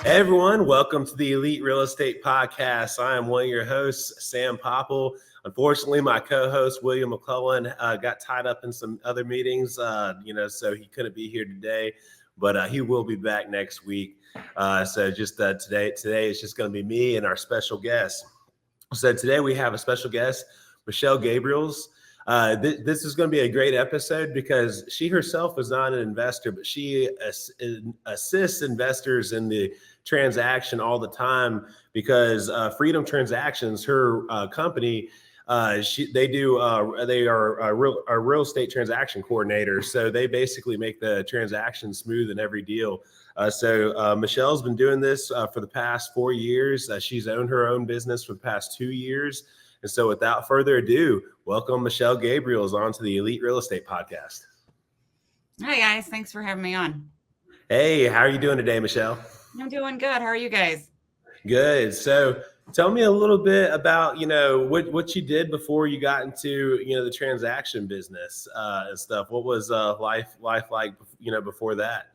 Hey everyone, welcome to the Elite Real Estate Podcast. I am one of your hosts, Sam Popple. Unfortunately, my co-host William McClellan got tied up in some other meetings, so he couldn't be here today, but he will be back next week. Today is just going to be me and our special guest. So today we have a special guest, Michelle Gabrielse. This is going to be a great episode because she herself is not an investor, but she assists investors in the transaction all the time because Freedom Transactions, her company, they are a real estate transaction coordinator. So they basically make the transaction smooth in every deal. Michelle's been doing this for the past 4 years. She's owned her own business for the past 2 years. And so without further ado, welcome Michelle Gabrielse onto the Elite Real Estate Podcast. Hi guys, thanks for having me on. Hey, how are you doing today, Michelle? I'm doing good. How are you guys? Good. So tell me a little bit about, what you did before you got into, the transaction business and stuff. What was life like, before that,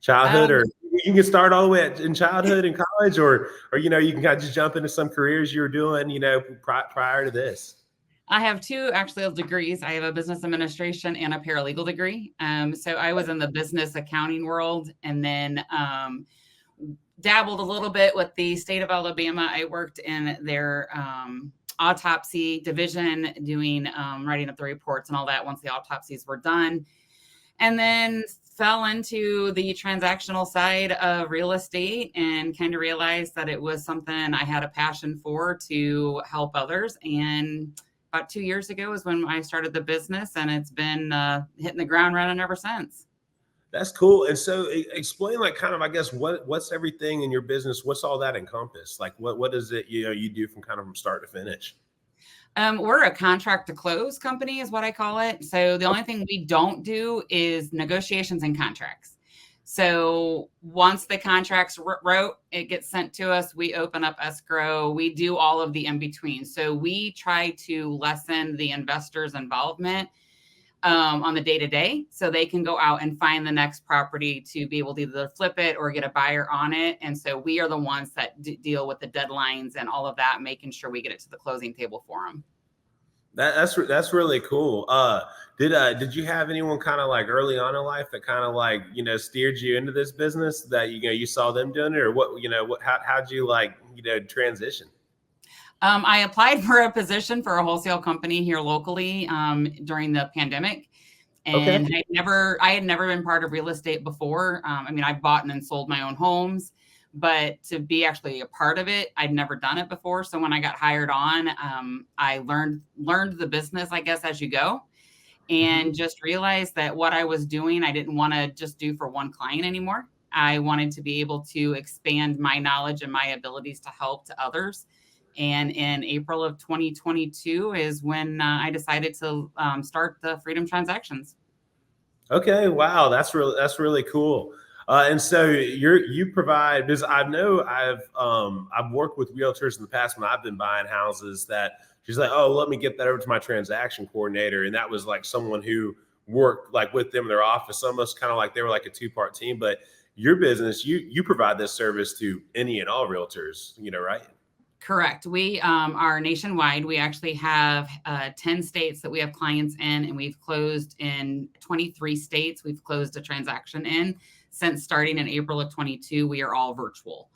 childhood, or you can start all the way in childhood and college, or you can kind of just jump into some careers you were doing, prior to this. I have two actual degrees. I have a business administration and a paralegal degree. So I was in the business accounting world, and then dabbled a little bit with the state of Alabama. I worked in their autopsy division, doing writing up the reports and all that once the autopsies were done, and then fell into the transactional side of real estate and kind of realized that it was something I had a passion for to help others. And about 2 years ago is when I started the business, and it's been hitting the ground running ever since. That's cool. And so explain, like, kind of, I guess, what's everything in your business? What's all that encompass? Like, what is it, you do from start to finish? We're a contract to close company is what I call it. So the only thing we don't do is negotiations and contracts. So once the contract's wrote, it gets sent to us. We open up escrow. We do all of the in-between. So we try to lessen the investor's involvement on the day-to-day, so they can go out and find the next property to be able to either flip it or get a buyer on it. And so we are the ones that deal with the deadlines and all of that, making sure we get it to the closing table for them. That's really cool. Did you have anyone kind of like early on in life that kind of like, steered you into this business, that, you saw them doing it, or how'd you transition? I applied for a position for a wholesale company here locally during the pandemic. And okay. I had never been part of real estate before. I bought and sold my own homes, but to be actually a part of it, I'd never done it before. So when I got hired on, I learned the business, I guess, as you go, and just realized that what I was doing, I didn't want to just do for one client anymore. I wanted to be able to expand my knowledge and my abilities to help to others. And in April of 2022 is when I decided to start the Freedom Transactions. Okay, wow, that's really cool. And so you provide, because I know I've worked with realtors in the past when I've been buying houses, that she's like, oh, let me get that over to my transaction coordinator, and that was like someone who worked like with them in their office, almost kind of like they were like a two-part team. But your business, you provide this service to any and all realtors, right? Correct. We are nationwide. We actually have 10 states that we have clients in, and we've closed in 23 states. We've closed a transaction in since starting in April of 22. We are all virtual.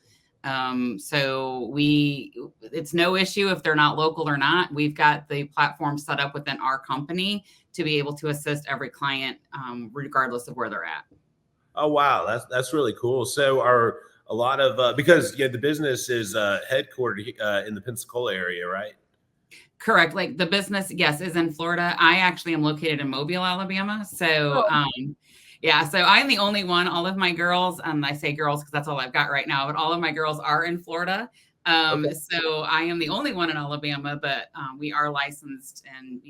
So it's no issue if they're not local or not. We've got the platform set up within our company to be able to assist every client regardless of where they're at. Oh, wow. That's really cool. So a lot of because the business is headquartered in the Pensacola area, right? Correct. Like the business, yes, is in Florida. I actually am located in Mobile, Alabama. So, so I'm the only one. All of my girls, I say girls because that's all I've got right now, but all of my girls are in Florida. So I am the only one in Alabama, but we are licensed and,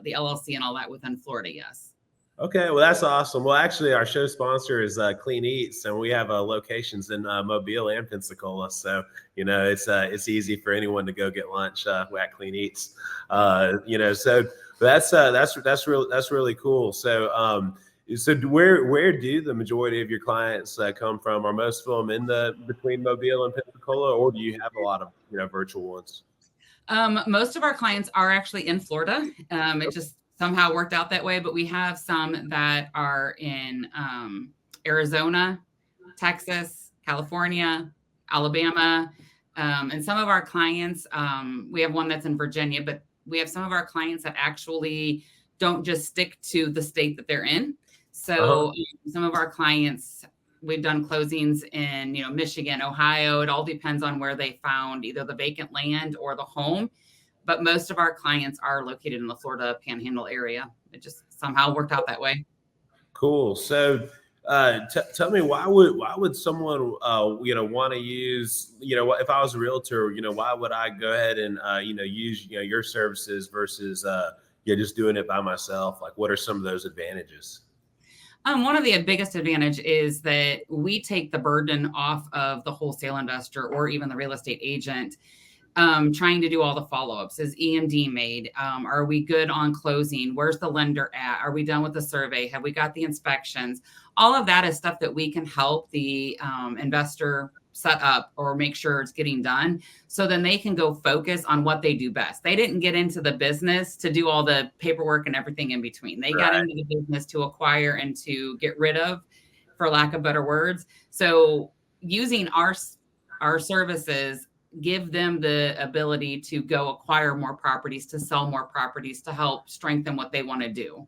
the LLC and all that within Florida. Yes. Okay, well, that's awesome. Well, actually, our show sponsor is Clean Eats, and we have locations in Mobile and Pensacola. So, it's easy for anyone to go get lunch at Clean Eats. So that's really cool. So, So where do the majority of your clients come from? Are most of them in the between Mobile and Pensacola, or do you have a lot of virtual ones? Most of our clients are actually in Florida. It just somehow worked out that way, but we have some that are in Arizona, Texas, California, Alabama, and some of our clients. We have one that's in Virginia, but we have some of our clients that actually don't just stick to the state that they're in. Uh-huh. So some of our clients, we've done closings in, Michigan, Ohio. It all depends on where they found either the vacant land or the home. But most of our clients are located in the Florida Panhandle area. It just somehow worked out that way. Cool. So, tell me why would someone want to use if I was a realtor, why would I go ahead and use your services versus just doing it by myself? Like, what are some of those advantages? One of the biggest advantage is that we take the burden off of the wholesale investor or even the real estate agent, trying to do all the follow-ups. Is EMD made? Are we good on closing? Where's the lender at? Are we done with the survey? Have we got the inspections? All of that is stuff that we can help the investor set up or make sure it's getting done. So then they can go focus on what they do best. They didn't get into the business to do all the paperwork and everything in between. They got Right. into the business to acquire and to get rid of, for lack of better words. So using our services give them the ability to go acquire more properties, to sell more properties, to help strengthen what they want to do.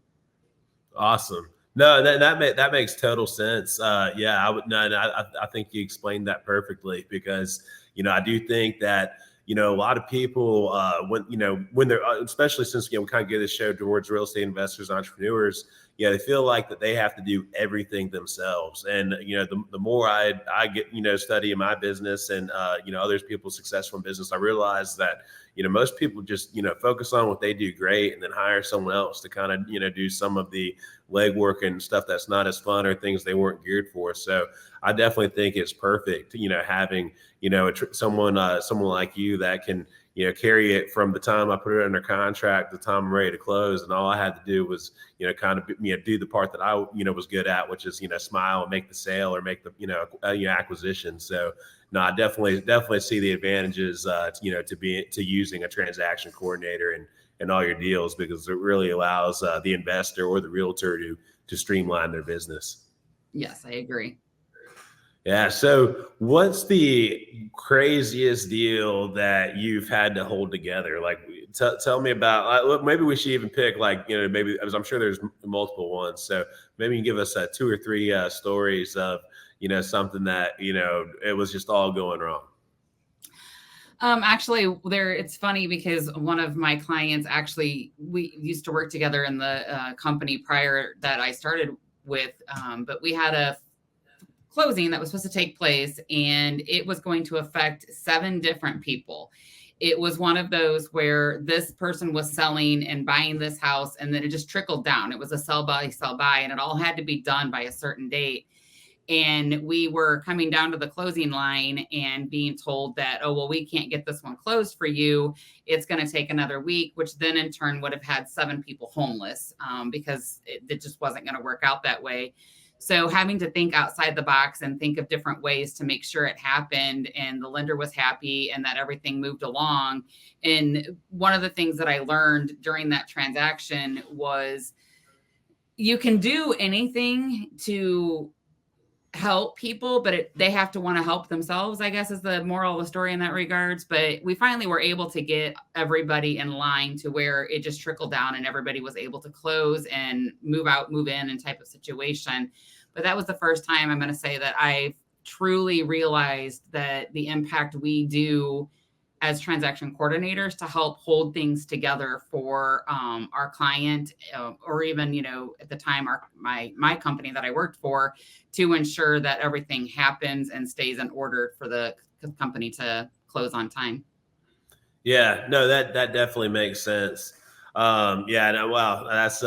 Awesome. No, that makes total sense. Yeah, I would. No, no, I think you explained that perfectly because I do think that a lot of people when they're especially since we kind of get this show towards real estate investors, entrepreneurs, they feel like that they have to do everything themselves. And the more I get studying my business and others people's successful in business, I realize that most people just focus on what they do great and then hire someone else to kind of do some of the legwork and stuff that's not as fun or things they weren't geared for. So I definitely think it's perfect having someone like you that can carry it from the time I put it under contract to the time I'm ready to close, and all I had to do was kind of do the part that I was good at, which is smile and make the sale or make the acquisition. So no, I definitely see the advantages to using a transaction coordinator and all your deals, because it really allows the investor or the realtor to streamline their business. Yes, I agree. Yeah. So what's the craziest deal that you've had to hold together? Like, tell me about, maybe we should even pick maybe, as I'm sure there's multiple ones. So maybe you can give us two or three stories of, something that, it was just all going wrong. Actually, it's funny because one of my clients, actually, we used to work together in the company prior that I started with, but we had a closing that was supposed to take place, and it was going to affect 7 different people. It was one of those where this person was selling and buying this house, and then it just trickled down. It was a sell by, and it all had to be done by a certain date. And we were coming down to the closing line and being told that, oh, well, we can't get this one closed for you. It's going to take another week, which then in turn would have had 7 people homeless, because it just wasn't going to work out that way. So having to think outside the box and think of different ways to make sure it happened and the lender was happy and that everything moved along. And one of the things that I learned during that transaction was you can do anything to help people, but they have to want to help themselves, I guess, is the moral of the story in that regards. But we finally were able to get everybody in line to where it just trickled down and everybody was able to close and move out, move in, and type of situation. But that was the first time I'm going to say that I truly realized that the impact we do as transaction coordinators to help hold things together for our client, or even, at the time, my company that I worked for, to ensure that everything happens and stays in order for the company to close on time. Yeah, no, that definitely makes sense. Yeah, no, wow, that's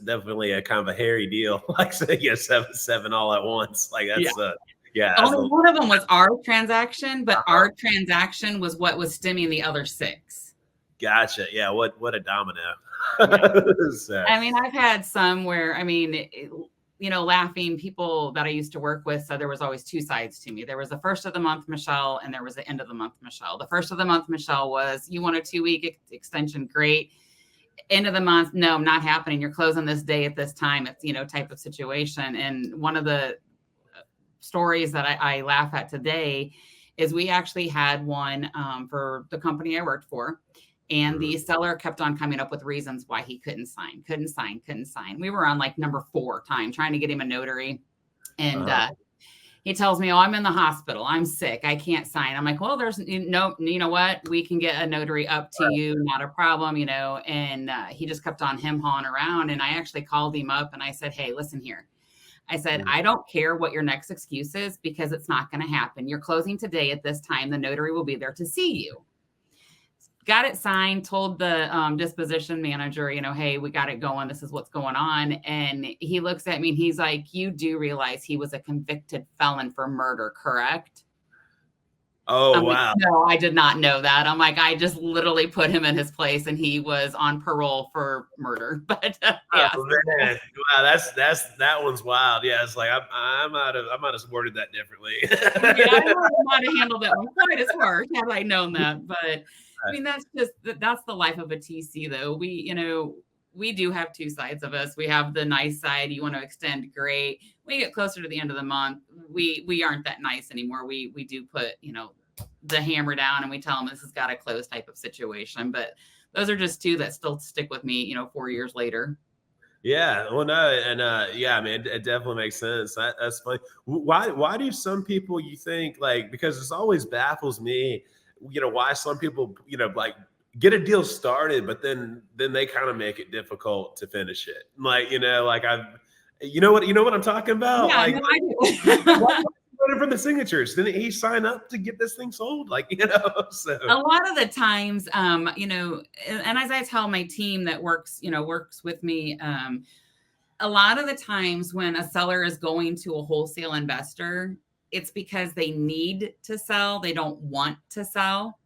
definitely a kind of a hairy deal. Like, say, yeah, seven all at once. Like that's yeah. Only one of them was our transaction, but our transaction was what was stemming the other 6. Gotcha. Yeah. What a domino. Yeah. So, I mean, I've had some where, I mean, laughing people that I used to work with said there was always two sides to me. There was the first of the month, Michelle, and there was the end of the month, Michelle. The first of the month, Michelle, was you want a 2-week extension. Great. End of the month. No, not happening. You're closing this day at this time. It's, type of situation. And one of the stories that I laugh at today is we actually had one for the company I worked for. And the seller kept on coming up with reasons why he couldn't sign. We were on like number 4 time trying to get him a notary. And he tells me, oh, I'm in the hospital. I'm sick. I can't sign. I'm like, well, there's no, you know what? We can get a notary up to you. Not a problem, And he just kept on hawing around. And I actually called him up and I said, hey, listen here. I said, I don't care what your next excuse is because it's not going to happen. You're closing today at this time. The notary will be there to see you. Got it signed, told the disposition manager, hey, we got it going. This is what's going on. And he looks at me and he's like, you do realize he was a convicted felon for murder, correct? Oh, wow. Like, no, I did not know that. I'm like, I just literally put him in his place and he was on parole for murder. But yeah. Oh, man. Wow, that one's wild. Yeah, it's like I might have worded that differently. Yeah, I might have handled that one quite as harsh had I known that. But I mean, that's the life of a TC, though. We do have two sides of us. We have the nice side. You want to extend, great. We get closer to the end of the month. We aren't that nice anymore. We do put, the hammer down and we tell them this has got to close type of situation. But those are just two that still stick with me, 4 years later. Yeah. Well, no. And yeah, I mean, it definitely makes sense. That's funny. Why do some people, you think, like, because this always baffles me, why some people, like, get a deal started, but then they kind of make it difficult to finish it. Like, like you know what I'm talking about? Yeah, like, no, I do. From the signatures, didn't he sign up to get this thing sold? Like, so a lot of the times, and as I tell my team that works with me, a lot of the times when a seller is going to a wholesale investor, it's because they need to sell. They don't want to sell.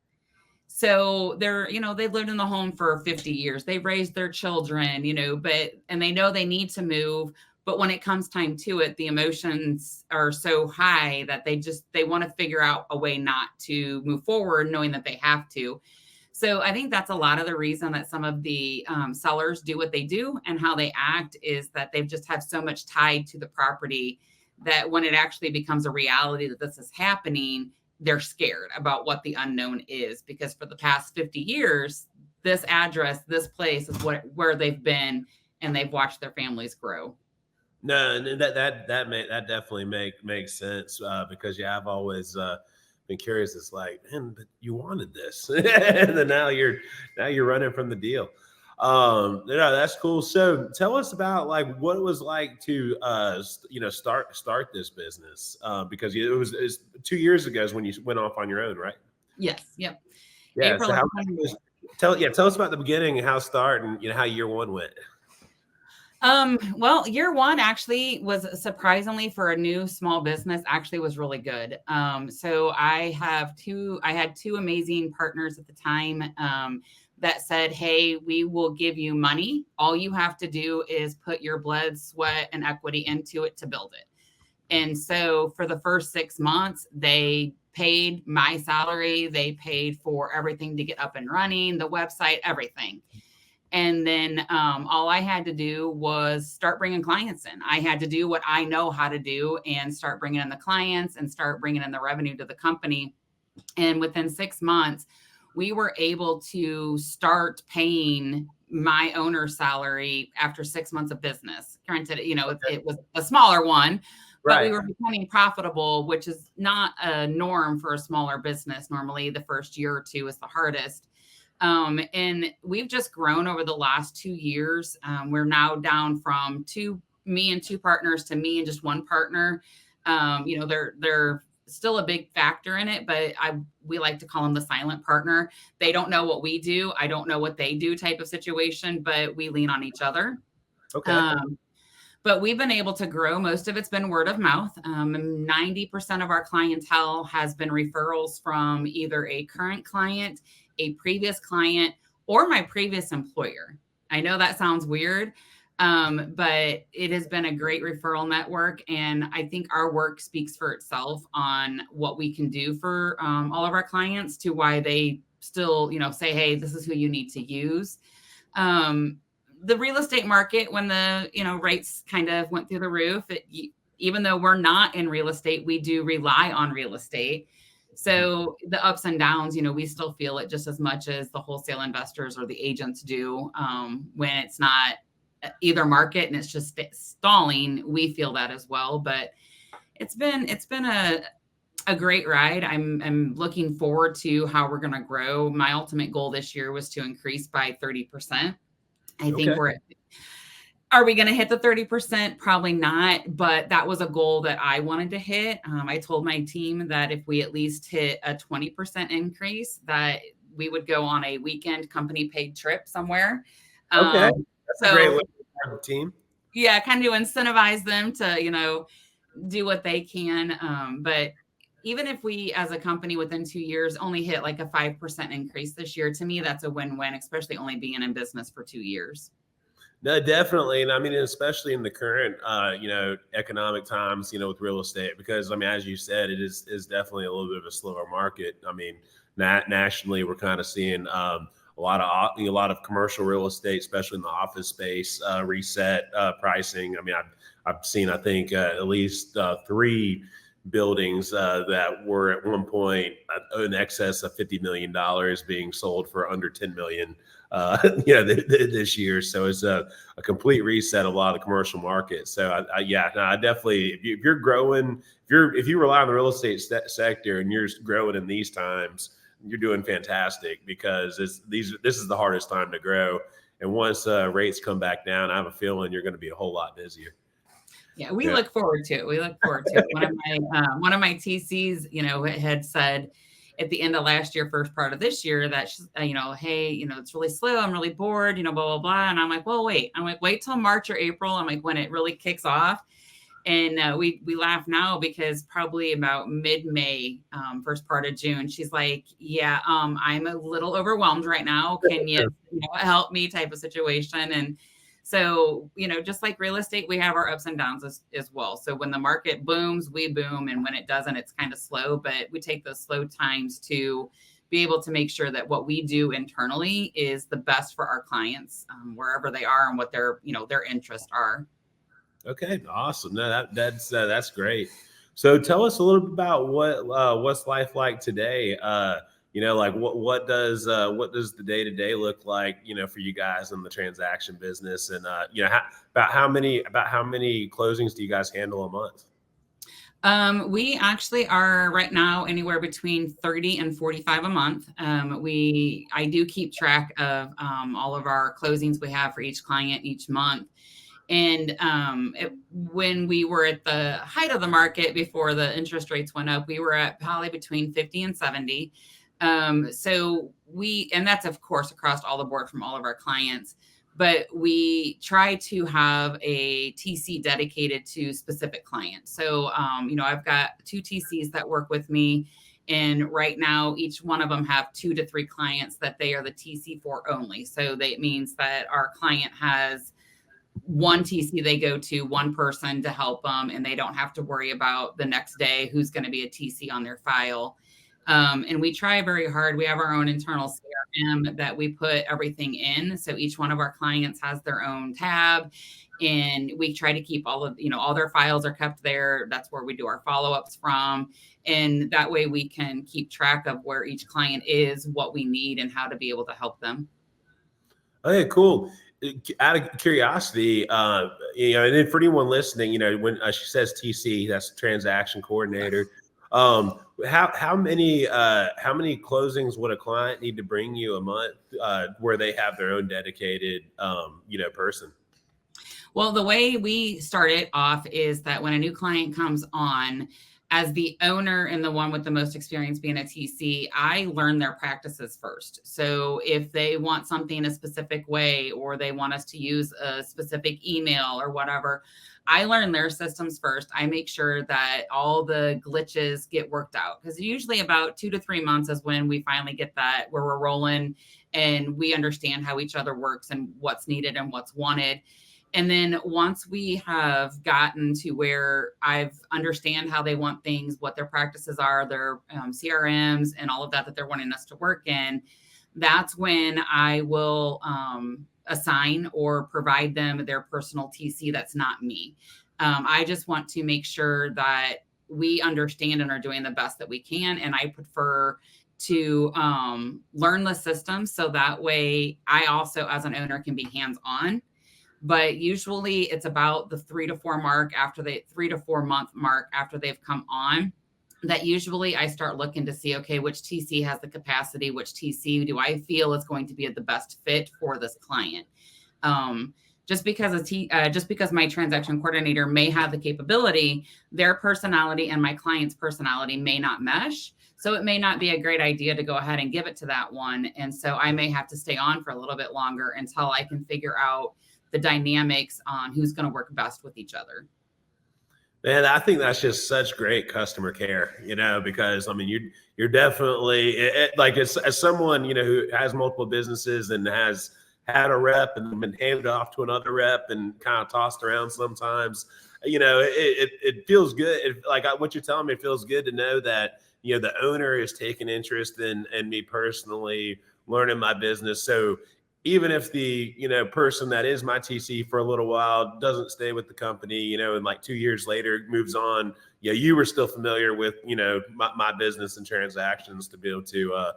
So they're, they've lived in the home for 50 years. They've raised their children, and they know they need to move. But when it comes time to it, the emotions are so high that they want to figure out a way not to move forward, knowing that they have to. So I think that's a lot of the reason that some of the sellers do what they do and how they act is that they've just have so much tied to the property that when it actually becomes a reality that this is happening, they're scared about what the unknown is, because for the past 50 years, this address, this place is where they've been, and they've watched their families grow. No, and that definitely makes sense because I've always been curious. It's like, man, but you wanted this, and then now you're running from the deal. That's cool. So tell us about like what it was like to start this business because it was 2 years ago is when you went off on your own, right? Yes. Yep. Yeah. Tell us about the beginning and how it started and how year one went. Well, year one actually was surprisingly for a new small business actually was really good. So I had two amazing partners at the time, that said, hey, we will give you money. All you have to do is put your blood, sweat, and equity into it to build it. And so for the first 6 months, they paid my salary. They paid for everything to get up and running, the website, everything. And then all I had to do was start bringing clients in. I had to do what I know how to do and start bringing in the clients and start bringing in the revenue to the company. And within 6 months, we were able to start paying my owner's salary after 6 months of business. Granted, it was a smaller one, but Right. we were becoming profitable, which is not a norm for a smaller business. Normally, the first year or two is the hardest. And we've just grown over the last 2 years. We're now down from me and two partners to me and just one partner. They're still a big factor in it, but we like to call them the silent partner. They don't know what we do. I don't know what they do type of situation, but we lean on each other. Okay. But we've been able to grow. Most of it's been word of mouth. 90% of our clientele has been referrals from either a current client, a previous client, or my previous employer. I know that sounds weird, but it has been a great referral network. And I think our work speaks for itself on what we can do for all of our clients, to why they still, say, hey, this is who you need to use. The real estate market, when the, rates kind of went through the roof, even though we're not in real estate, we do rely on real estate. So the ups and downs, we still feel it just as much as the wholesale investors or the agents do. When it's not either market and it's just stalling, we feel that as well. But it's been a great ride. I'm looking forward to how we're going to grow. My ultimate goal this year was to increase by 30%. I think are we going to hit the 30%? Probably not, but that was a goal that I wanted to hit. I told my team that if we at least hit a 20% increase, that we would go on a weekend company paid trip somewhere. Okay. That's a great way to start the team. Yeah, kind of to incentivize them to, do what they can. But even if we as a company within 2 years only hit like a 5% increase this year, to me, that's a win-win, especially only being in business for 2 years. No, definitely. And I mean, especially in the current, economic times, with real estate, because I mean, as you said, it is definitely a little bit of a slower market. I mean, nationally, we're kind of seeing a lot of commercial real estate, especially in the office space, reset pricing. I mean, I've seen, I think, at least 3 buildings that were at one point in excess of $50 million being sold for under $10 million. This year. So it's a complete reset of a lot of the commercial markets. So I definitely, if you're growing, if you rely on the real estate sector and you're growing in these times, you're doing fantastic, because this is the hardest time to grow. And once rates come back down, I have a feeling you're going to be a whole lot busier. Yeah, we look forward to it. One of my TCs, had said at the end of last year, first part of this year, that she's, hey, it's really slow. I'm really bored, blah, blah, blah. And I'm like, well, wait. I'm like, wait till March or April. I'm like, when it really kicks off. And we laugh now, because probably about mid-May, first part of June, she's like, yeah, I'm a little overwhelmed right now. Can you help me, type of situation? And so, just like real estate, we have our ups and downs as well. So when the market booms, we boom. And when it doesn't, it's kind of slow, but we take those slow times to be able to make sure that what we do internally is the best for our clients, wherever they are and what their interests are. Okay. Awesome. No, that's great. So tell us a little bit about what's life like today. Like what does the day-to-day look like, for you guys in the transaction business, and about how many closings do you guys handle a month? We actually are right now anywhere between 30 and 45 a month. I do keep track of all of our closings we have for each client each month. And when we were at the height of the market before the interest rates went up, we were at probably between 50 and 70. And that's of course across all the board from all of our clients, but we try to have a TC dedicated to specific clients. So, I've got 2 TCs that work with me, and right now each one of them have 2 to 3 clients that they are the TC for only. So that means that our client has one TC they go to, one person to help them, and they don't have to worry about the next day who's going to be a TC on their file. And we try very hard. We have our own internal CRM that we put everything in. So each one of our clients has their own tab, and we try to keep all their files are kept there. That's where we do our follow-ups from. And that way we can keep track of where each client is, what we need, and how to be able to help them. Okay, cool. Out of curiosity, and then for anyone listening, when she says TC, that's transaction coordinator. How many closings would a client need to bring you a month, where they have their own dedicated, person? Well, the way we start it off is that when a new client comes on, as the owner and the one with the most experience being a TC, I learn their practices first. So if they want something a specific way, or they want us to use a specific email or whatever, I learn their systems first. I make sure that all the glitches get worked out, because usually about 2 to 3 months is when we finally get that where we're rolling and we understand how each other works and what's needed and what's wanted. And then once we have gotten to where I've understand how they want things, what their practices are, their CRMs and all of that they're wanting us to work in, that's when I will assign or provide them their personal TC that's not me. I just want to make sure that we understand and are doing the best that we can. And I prefer to learn the system so that way I also, as an owner, can be hands-on. But usually it's about the 3 to 4 month mark after they've come on, that usually I start looking to see, okay, which TC has the capacity, which TC do I feel is going to be the best fit for this client. Just because my transaction coordinator may have the capability, their personality and my client's personality may not mesh. So it may not be a great idea to go ahead and give it to that one. And so I may have to stay on for a little bit longer until I can figure out the dynamics on who's going to work best with each other. Man, I think that's just such great customer care, because I mean, you're definitely like as someone, who has multiple businesses and has had a rep and been handed off to another rep and kind of tossed around sometimes, it feels good. Like what you're telling me, it feels good to know that, the owner is taking interest in me personally learning my business. So even if the, person that is my TC for a little while doesn't stay with the company, and like 2 years later moves on, you were still familiar with, my business and transactions to be able to,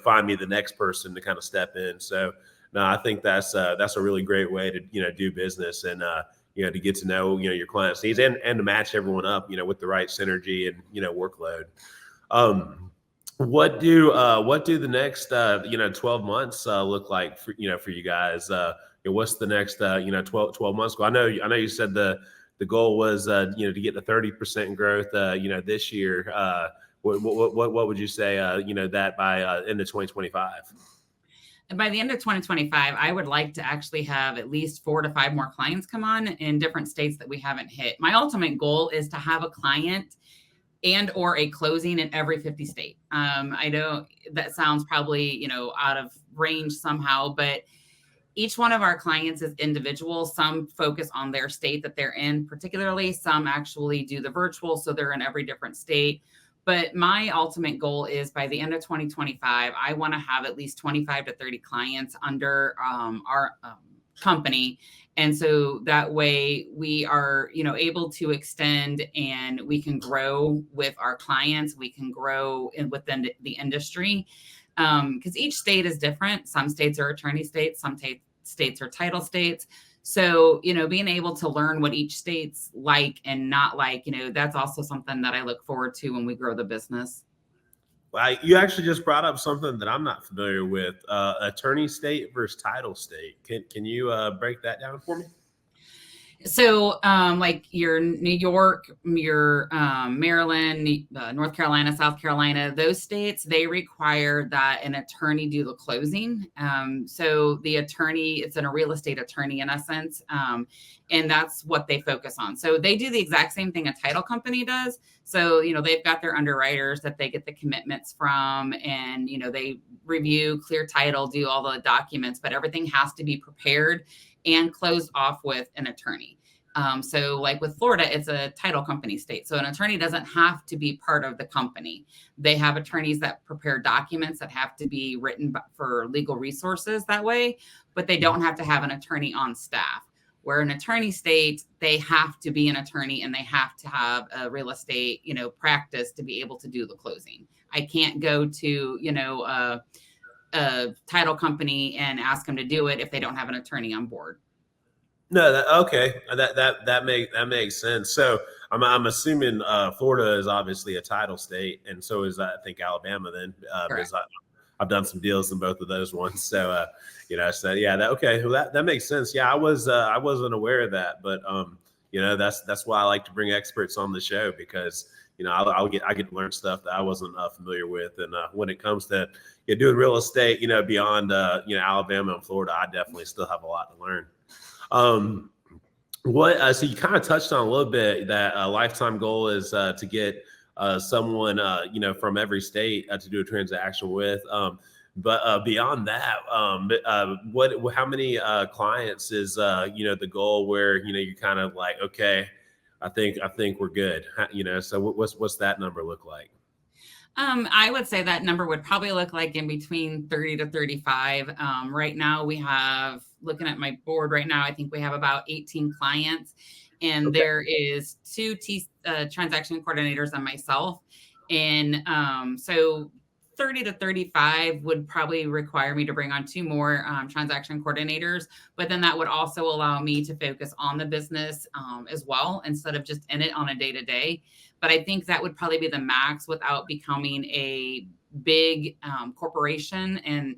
find me the next person to kind of step in. So no, I think that's a really great way to, do business and, to get to know, your clients' needs and to match everyone up, with the right synergy and, workload. What do the next 12 months look like for you guys? What's the next 12 months goal? I know you said the goal was to get to 30% growth this year. What would you say that by end of 2025? And by the end of 2025, I would like to actually have at least 4 to 5 more clients come on in different states that we haven't hit. My ultimate goal is to have a client and or a closing in every 50 state. I know that sounds probably, out of range somehow, but each one of our clients is individual. Some focus on their state that they're in particularly. Some actually do the virtual, so they're in every different state. But my ultimate goal is by the end of 2025, I want to have at least 25 to 30 clients under our company. And so that way we are, able to extend and we can grow with our clients. We can grow within the industry because each state is different. Some states are attorney states, some states are title states. So, being able to learn what each state's like and not like, that's also something that I look forward to when we grow the business. Well, you actually just brought up something that I'm not familiar with, attorney state versus title state. Can you break that down for me? So like your New York, your Maryland, North Carolina, South Carolina, those states, they require that an attorney do the closing. So the attorney, it's a real estate attorney in essence. And that's what they focus on. So they do the exact same thing a title company does. So, they've got their underwriters that they get the commitments from and, they review, clear title, do all the documents, but everything has to be prepared and closed off with an attorney. So like with Florida, it's a title company state. So an attorney doesn't have to be part of the company. They have attorneys that prepare documents that have to be written for legal resources that way, but they don't have to have an attorney on staff. Where an attorney state, they have to be an attorney and they have to have a real estate, practice to be able to do the closing. I can't go to, a title company and ask them to do it if they don't have an attorney on board. No, okay, that makes sense. So I'm assuming Florida is obviously a title state, and so is I think Alabama then, because I've done some deals in both of those ones. So so yeah, well, that makes sense. Yeah, I wasn't aware of that, but that's why I like to bring experts on the show because I get to learn stuff that I wasn't familiar with, and when it comes to doing real estate, beyond Alabama and Florida, I definitely still have a lot to learn. So you kind of touched on a little bit that a lifetime goal is to get someone from every state to do a transaction with. But beyond that, how many clients is the goal where you kind of like, okay, I think we're good, so what's that number look like? I would say that number would probably look like in between 30 to 35. Right now we have, looking at my board right now, I think we have about 18 clients, and Okay. there is two transaction coordinators and myself. And so 30 to 35 would probably require me to bring on two more transaction coordinators, but then that would also allow me to focus on the business as well, instead of just in it on a day-to-day. But I think that would probably be the max without becoming a big corporation. And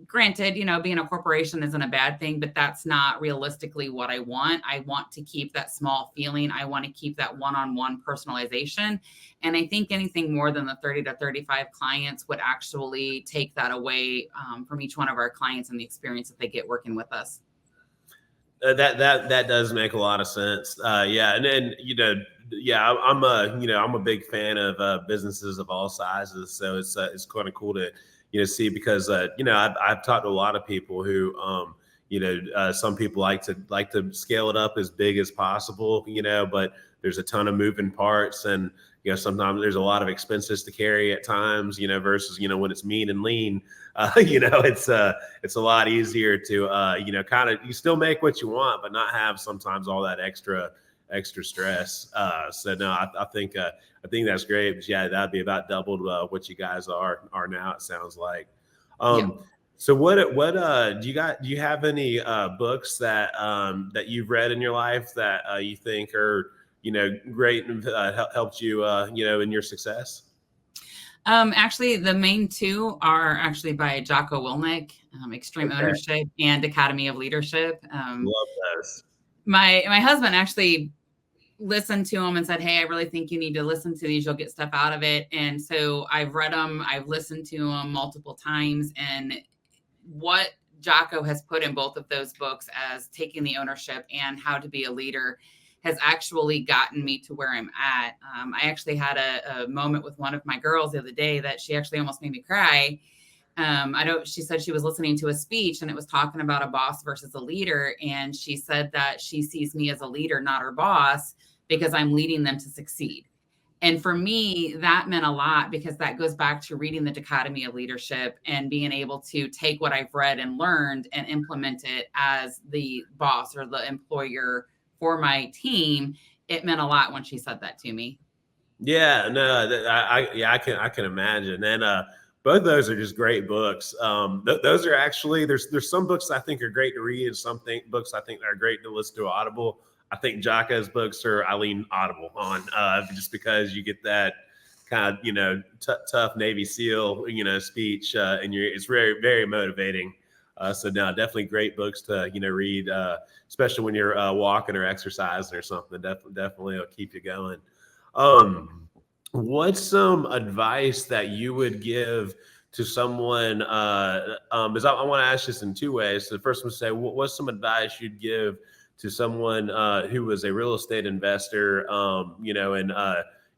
granted, being a corporation isn't a bad thing, but that's not realistically what I want. I want to keep that small feeling. I want to keep that one-on-one personalization. And I think anything more than the 30 to 35 clients would actually take that away from each one of our clients and the experience that they get working with us. That does make a lot of sense. Yeah, and then I'm a big fan of businesses of all sizes. So it's kind of cool to see, because I've talked to a lot of people who some people like to scale it up as big as possible, but there's a ton of moving parts, and sometimes there's a lot of expenses to carry at times, versus when it's mean and lean. It's a lot easier to kind of, you still make what you want, but not have sometimes all that extra stress. So no, I think that's great. But yeah, that'd be about doubled what you guys are now, it sounds like. Yeah. So what do you have any books that you've read in your life that you think are great and helped you in your success? Actually, the main two are actually by Jocko Willink, Extreme Okay. Ownership and Academy of Leadership. Love those. My husband actually listened to them and said, "Hey, I really think you need to listen to these. You'll get stuff out of it." And so I've read them, I've listened to them multiple times, and what Jocko has put in both of those books as taking the ownership and how to be a leader has actually gotten me to where I'm at. I actually had a moment with one of my girls the other day that she actually almost made me cry. She said she was listening to a speech and it was talking about a boss versus a leader. And she said that she sees me as a leader, not her boss, because I'm leading them to succeed. And for me, that meant a lot, because that goes back to reading the Dichotomy of Leadership and being able to take what I've read and learned and implement it as the boss or the employer for my team. It meant a lot when she said that to me. Yeah, no, I can imagine. And both of those are just great books. Those are actually, there's some books I think are great to read, and some books I think are great to listen to Audible. I think Jocko's books I lean Audible on, just because you get that kind of tough Navy SEAL speech, and it's very, very motivating. So no, definitely great books to read, especially when you're walking or exercising or something. Definitely will keep you going. What's some advice that you would give to someone? Because I want to ask this in two ways. So the first one, say, what's some advice you'd give to someone who was a real estate investor,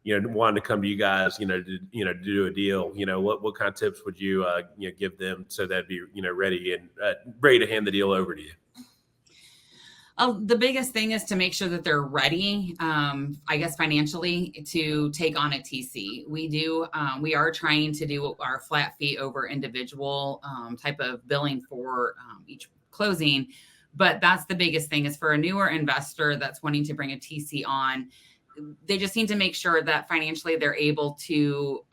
and wanted to come to you guys, to do a deal? What kind of tips would you give them so they'd be ready to hand the deal over to you? The biggest thing is to make sure that they're ready, I guess, financially to take on a TC. We are trying to do our flat fee over individual type of billing for each closing. But that's the biggest thing, is for a newer investor that's wanting to bring a TC on, they just need to make sure that financially they're able to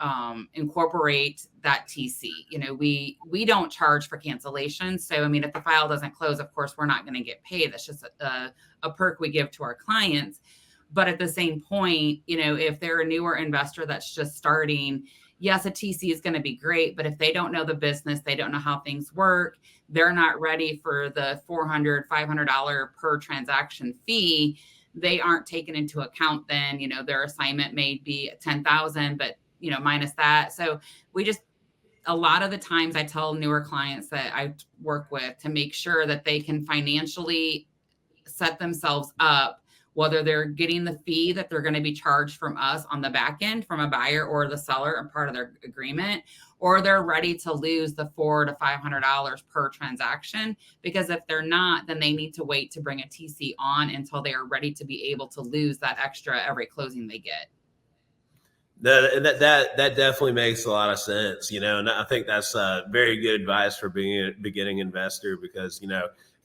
incorporate that TC. We don't charge for cancellation. So, I mean, if the file doesn't close, of course, we're not going to get paid. That's just a perk we give to our clients. But at the same point, if they're a newer investor that's just starting, yes, a TC is going to be great. But if they don't know the business, they don't know how things work, they're not ready for the $400, $500 per transaction fee, they aren't taken into account, then, their assignment may be 10,000, but, minus that. So a lot of the times I tell newer clients that I work with to make sure that they can financially set themselves up whether they're getting the fee that they're going to be charged from us on the back end from a buyer or the seller and part of their agreement, or they're ready to lose the $400 to $500 per transaction. Because if they're not, then they need to wait to bring a TC on until they are ready to be able to lose that extra every closing they get. That definitely makes a lot of sense, and I think that's very good advice for being a beginning investor, because it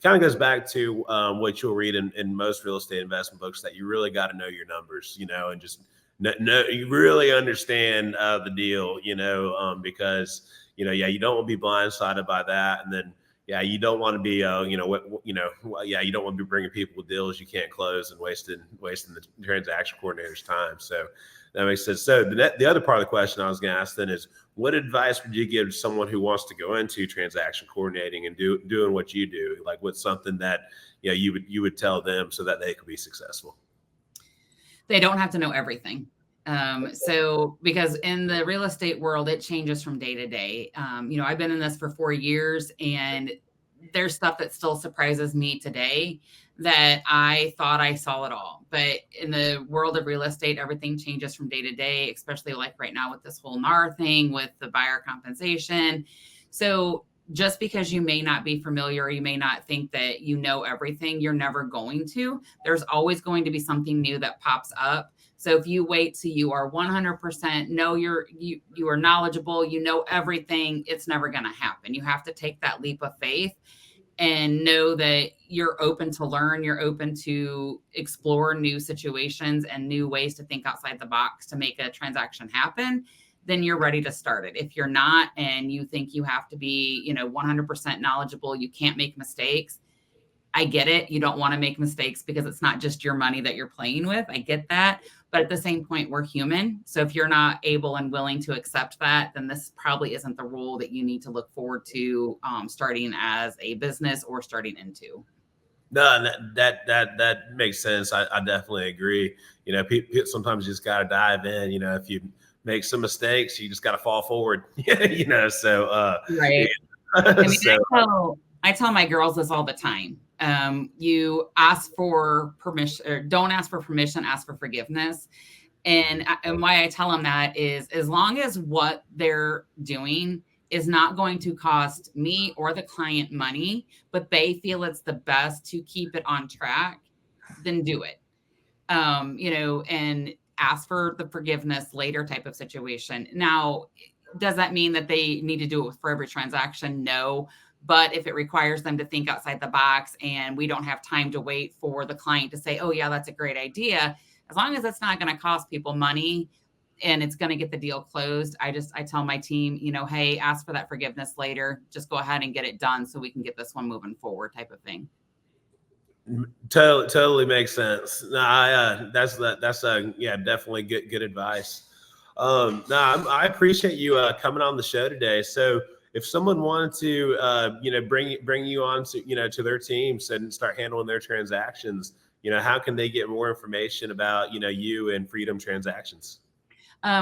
kind of goes back to what you'll read in most real estate investment books, that you really got to know your numbers, and just know you really understand the deal, because you don't want to be blindsided by that, and then you don't want to be you don't want to be bringing people with deals you can't close and wasting the transaction coordinator's time. So that makes sense. So the other part of the question I was going to ask then is, what advice would you give to someone who wants to go into transaction coordinating and doing what you do? Like, what's something that you would tell them so that they could be successful? They don't have to know everything. So because in the real estate world, it changes from day to day. I've been in this for 4 years, and there's stuff that still surprises me today that I thought I saw it all. But in the world of real estate, everything changes from day to day, especially like right now with this whole NAR thing with the buyer compensation. So just because you may not be familiar, or you may not think that you know everything, you're never going to. There's always going to be something new that pops up. So if you wait till you are 100% you are knowledgeable, you know everything, it's never going to happen. You have to take that leap of faith and know that you're open to learn, you're open to explore new situations and new ways to think outside the box to make a transaction happen. Then you're ready to start it. If you're not, and you think you have to be, 100% knowledgeable, you can't make mistakes. I get it. You don't want to make mistakes because it's not just your money that you're playing with. I get that. But at the same point, we're human. So if you're not able and willing to accept that, then this probably isn't the role that you need to look forward to starting as a business or starting into. No, that makes sense. I definitely agree. People sometimes you just got to dive in. If you make some mistakes, you just got to fall forward. So right. I tell my girls this all the time. You ask for permission, or don't ask for permission, ask for forgiveness. And why I tell them that is, as long as what they're doing is not going to cost me or the client money, but they feel it's the best to keep it on track, then do it. And ask for the forgiveness later type of situation. Now, does that mean that they need to do it for every transaction? No. But if it requires them to think outside the box, and we don't have time to wait for the client to say, oh yeah, that's a great idea, as long as it's not going to cost people money and it's going to get the deal closed, I tell my team, hey, ask for that forgiveness later. Just go ahead and get it done so we can get this one moving forward, type of thing. Totally makes sense. No, that's definitely good advice. I appreciate you coming on the show today. So if someone wanted to, bring you on to, to their teams and start handling their transactions, how can they get more information about, you and Freedom Transactions?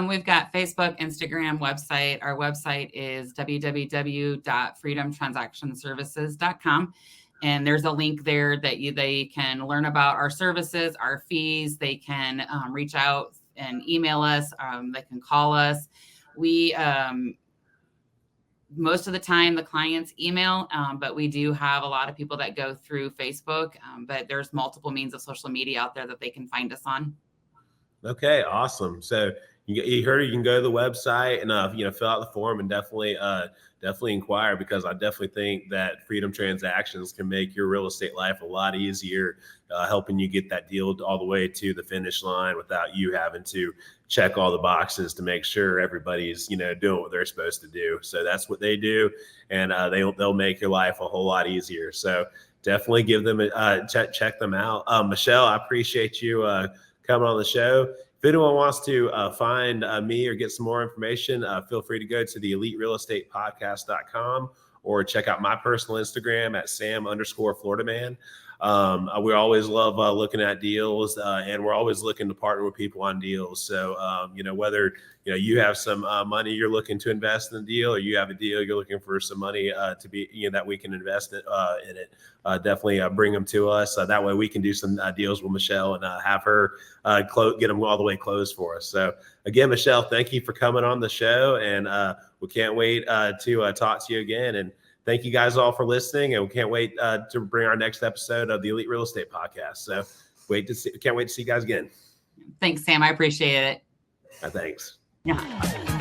We've got Facebook, Instagram, website. Our website is www.freedomtransactionservices.com. And there's a link there that they can learn about our services, our fees. They can reach out and email us. They can call us. We, most of the time, the clients email, but we do have a lot of people that go through Facebook. But there's multiple means of social media out there that they can find us on. Okay, awesome. So you heard it, you can go to the website and fill out the form, and definitely inquire, because I definitely think that Freedom Transactions can make your real estate life a lot easier, helping you get that deal all the way to the finish line without you having to check all the boxes to make sure everybody's doing what they're supposed to do. So that's what they do, and they'll make your life a whole lot easier. So definitely give them check them out. Michelle, I appreciate you coming on the show. If anyone wants to find me or get some more information, feel free to go to the eliterealestatepodcast.com or check out my personal Instagram at Sam_Florida Man. We always love looking at deals, and we're always looking to partner with people on deals. So, whether you have some money you're looking to invest in the deal, or you have a deal you're looking for some money to be that we can invest in it, definitely bring them to us. That way we can do some deals with Michelle and have her get them all the way closed for us. So again, Michelle, thank you for coming on the show, and we can't wait to talk to you again. And thank you guys all for listening, and we can't wait to bring our next episode of the Elite Real Estate Podcast. So can't wait to see you guys again. Thanks, Sam. I appreciate it. Thanks. Yeah.